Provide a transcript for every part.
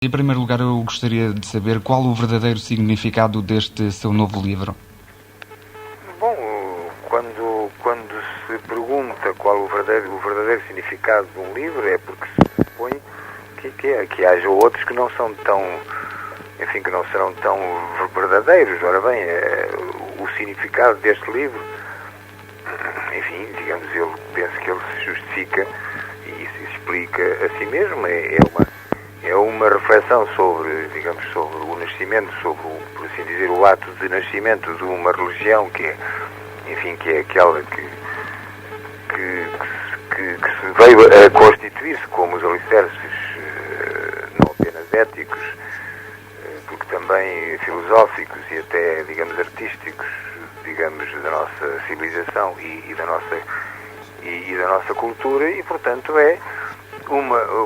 Em primeiro lugar, eu gostaria de saber qual o verdadeiro significado deste seu novo livro. Bom, quando se pergunta qual o verdadeiro significado de um livro, é porque se supõe que haja outros que não são tão, enfim, que não serão tão verdadeiros. Ora bem, o significado deste livro, enfim, digamos, eu penso que ele se justifica e se explica a si mesmo. É uma reflexão sobre, digamos, sobre o nascimento, sobre, por assim dizer, o ato de nascimento de uma religião que é, enfim, que é aquela que se veio a constituir-se como os alicerces, não apenas éticos, porque também filosóficos e até, digamos, artísticos, digamos, da nossa civilização e da nossa cultura, e, portanto, é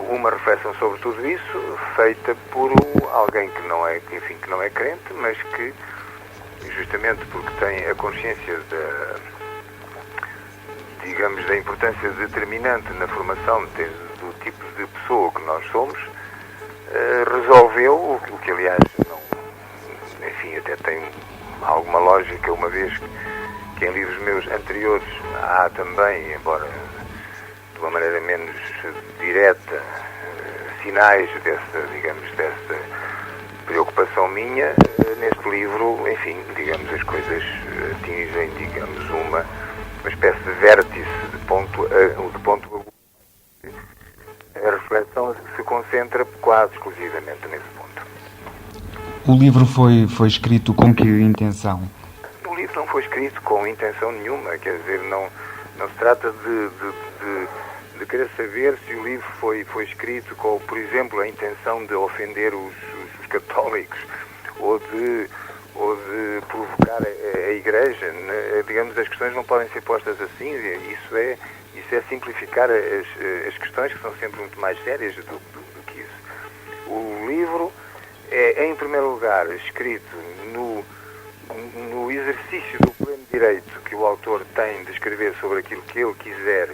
uma reflexão sobre tudo isso, feita por alguém que não é crente, mas que, justamente porque tem a consciência da importância determinante na formação do tipo de pessoa que nós somos, resolveu, o que aliás não, enfim, até tem alguma lógica, uma vez que em livros meus anteriores há também, embora de uma maneira menos direta, sinais dessa preocupação minha. Neste livro, enfim, digamos, as coisas atingem, digamos, uma espécie de vértice de ponto a reflexão se concentra quase exclusivamente nesse ponto. O livro foi escrito com que intenção? O livro não foi escrito com intenção nenhuma, quer dizer, não se trata de querer saber se o livro foi escrito com, por exemplo, a intenção de ofender os católicos ou de provocar a Igreja. Digamos, as questões não podem ser postas assim. Isso é simplificar as questões, que são sempre muito mais sérias do que isso. O livro é, em primeiro lugar, escrito no exercício do pleno direito que o autor tem de escrever sobre aquilo que ele quiser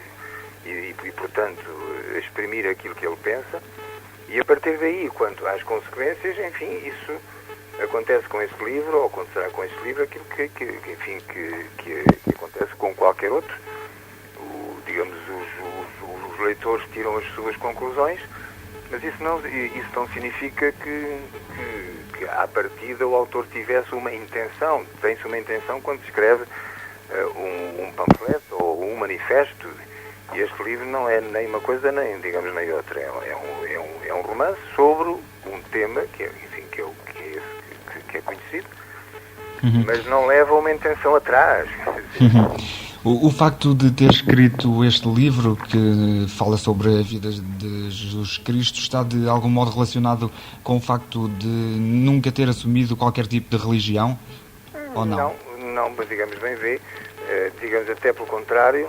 e, portanto, exprimir aquilo que ele pensa, e a partir daí, quanto às consequências, enfim, isso acontece com este livro, ou acontecerá com este livro aquilo que acontece com qualquer outro. Digamos, os leitores tiram as suas conclusões, mas isso não significa que à partida o autor tivesse uma intenção. Tem-se uma intenção quando se escreve um panfleto ou um manifesto. E este livro não é nem uma coisa nem outra. É um romance sobre um tema que é conhecido, mas não leva uma intenção atrás. O facto de ter escrito este livro, que fala sobre a vida de Jesus Cristo, está de algum modo relacionado com o facto de nunca ter assumido qualquer tipo de religião? Ou não? Não, mas digamos, bem vê, digamos até pelo contrário,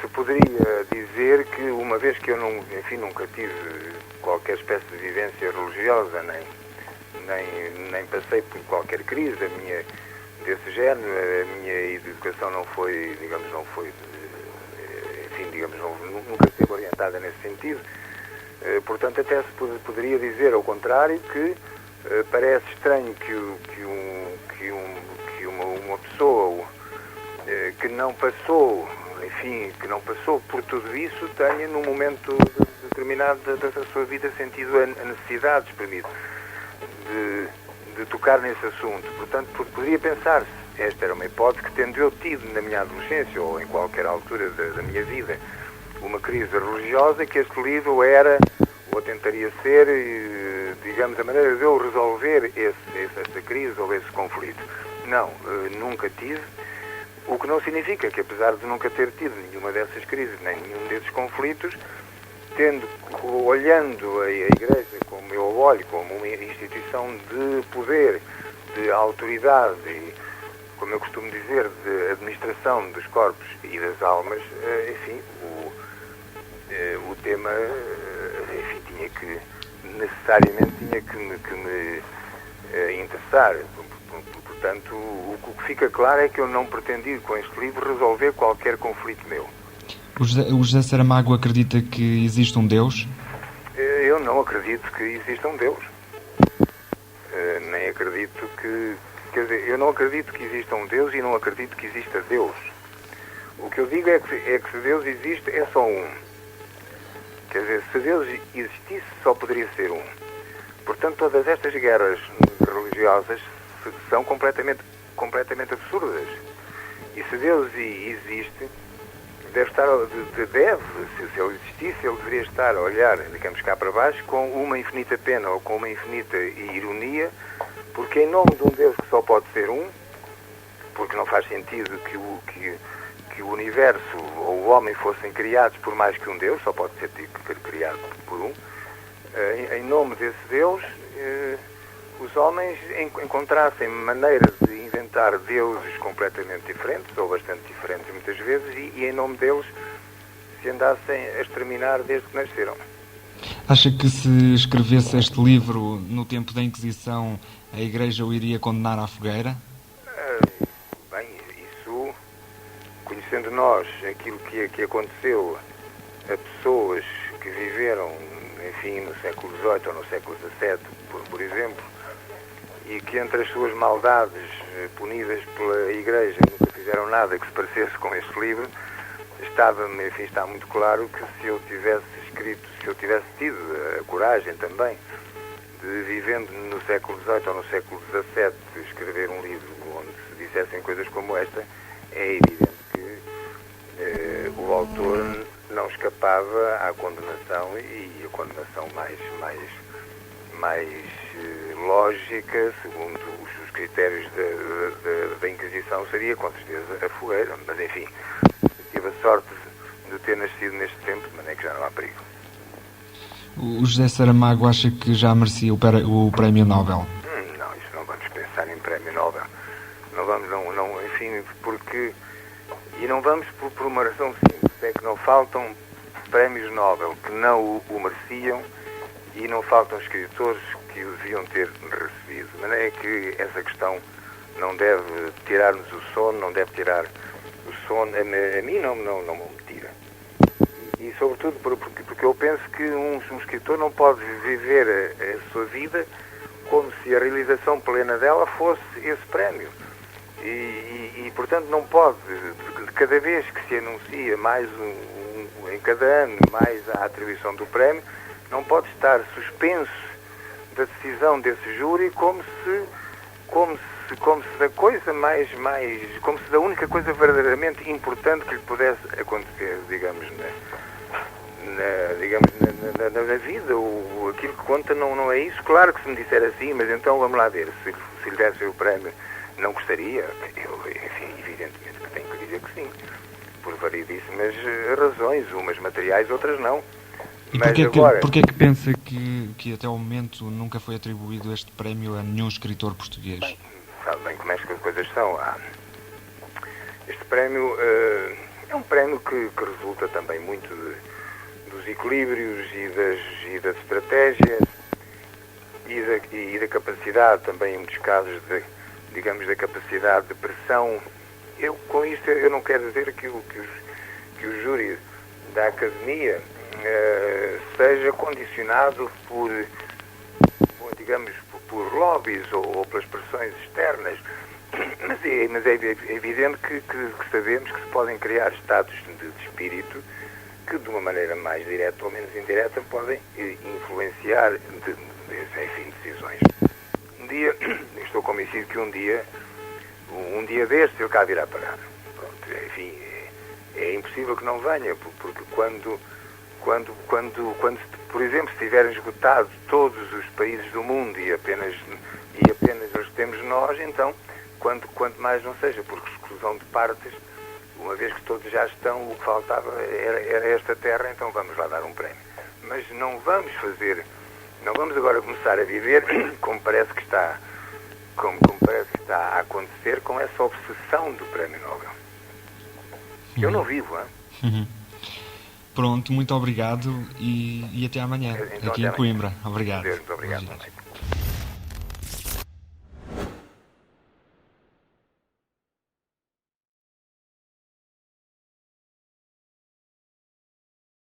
se poderia dizer que, uma vez que eu nunca tive qualquer espécie de vivência religiosa, nem passei por qualquer crise desse género, a minha educação nunca esteve orientada nesse sentido. Portanto, até se poderia dizer ao contrário, que parece estranho que uma pessoa que não passou por tudo isso tenha, num momento determinado da sua vida, sentido a necessidade, exprimido, de tocar nesse assunto. Portanto, poderia pensar-se, esta era uma hipótese, que tendo eu tido na minha adolescência ou em qualquer altura da minha vida uma crise religiosa, que este livro era, ou tentaria ser, digamos, a maneira de eu resolver essa crise ou esse conflito. Não, nunca tive, o que não significa que, apesar de nunca ter tido nenhuma dessas crises, nem nenhum desses conflitos, olhando a Igreja como eu olho, como uma instituição de poder, de autoridade e, como eu costumo dizer, de administração dos corpos e das almas, enfim, o tema, enfim, necessariamente tinha que me interessar. Portanto, o que fica claro é que eu não pretendi, com este livro, resolver qualquer conflito meu. O José Saramago acredita que existe um Deus? Ele eu não acredito que exista um Deus. Nem acredito que... Quer dizer, eu não acredito que exista um Deus e não acredito que exista Deus. O que eu digo é que se Deus existe, é só um. Quer dizer, se Deus existisse, só poderia ser um. Portanto, todas estas guerras religiosas são completamente absurdas. E se Deus existe, se ele existisse, ele deveria estar a olhar, digamos, cá para baixo, com uma infinita pena ou com uma infinita ironia, porque em nome de um Deus que só pode ser um, porque não faz sentido que o universo ou o homem fossem criados por mais que um Deus, só pode ser criado por um, em nome desse Deus, os homens encontrassem maneiras de inventar deuses completamente diferentes, ou bastante diferentes muitas vezes, e em nome deles se andassem a exterminar desde que nasceram. Acha que se escrevesse este livro no tempo da Inquisição, a Igreja o iria condenar à fogueira? Bem, isso, conhecendo nós aquilo que aconteceu a pessoas que viveram, enfim, no século XVIII ou no século XVII, por exemplo, e que entre as suas maldades punidas pela Igreja nunca fizeram nada que se parecesse com este livro, está muito claro que se eu tivesse tido a coragem também de, vivendo no século XVIII ou no século XVII, escrever um livro onde se dissessem coisas como esta, é evidente que o autor não escapava à condenação, e a condenação mais lógica, segundo os critérios da Inquisição, seria com certeza a fogueira. Mas enfim, tive a sorte de ter nascido neste tempo, de maneira que já não há perigo. O José Saramago acha que já merecia o Prémio Nobel? Não, isso não vamos pensar em Prémio Nobel. Não vamos, enfim, porque... E não vamos por uma razão simples, é que não faltam prémios Nobel que não o mereciam, e não faltam escritores que o deviam ter recebido. De maneira que essa questão não deve tirar-nos o sono, não deve tirar o sono. A mim não me tira. E sobretudo porque eu penso que um escritor não pode viver a sua vida como se a realização plena dela fosse esse prémio. E portanto não pode, cada vez que se anuncia mais em cada ano mais a atribuição do prémio, não pode estar suspenso da decisão desse júri como se da coisa como se da única coisa verdadeiramente importante que lhe pudesse acontecer, digamos, na vida. Aquilo que conta não é isso. Claro que se me disser assim, mas então vamos lá ver, se lhe desse o prémio, não gostaria? Enfim, evidentemente que tenho que dizer que sim, por variedíssimas razões, umas materiais, outras não. E porquê é que pensa que até o momento nunca foi atribuído este prémio a nenhum escritor português? Bem, sabe bem como é que as coisas são. Este prémio é um prémio que resulta também muito dos equilíbrios e das estratégias e da capacidade também, em muitos casos, digamos, da capacidade de pressão. Com isto eu não quero dizer que o júri da Academia seja condicionado por lobbies ou pelas pressões externas, mas é evidente que sabemos que se podem criar estados de espírito que, de uma maneira mais direta ou menos indireta, podem influenciar decisões. Estou convencido que um dia destes ele cá virá parar. Pronto, enfim, é impossível que não venha, porque quando, por exemplo, se tiverem esgotado todos os países do mundo e apenas os temos nós, então, quanto mais não seja por exclusão de partes, uma vez que todos já estão, o que faltava era esta terra, então vamos lá dar um prémio. Mas não vamos agora começar a viver como parece que está a acontecer, com essa obsessão do Prémio Nobel. Eu não vivo, hein? Pronto, muito obrigado e até amanhã, então, aqui em Coimbra. Obrigado. Muito obrigado.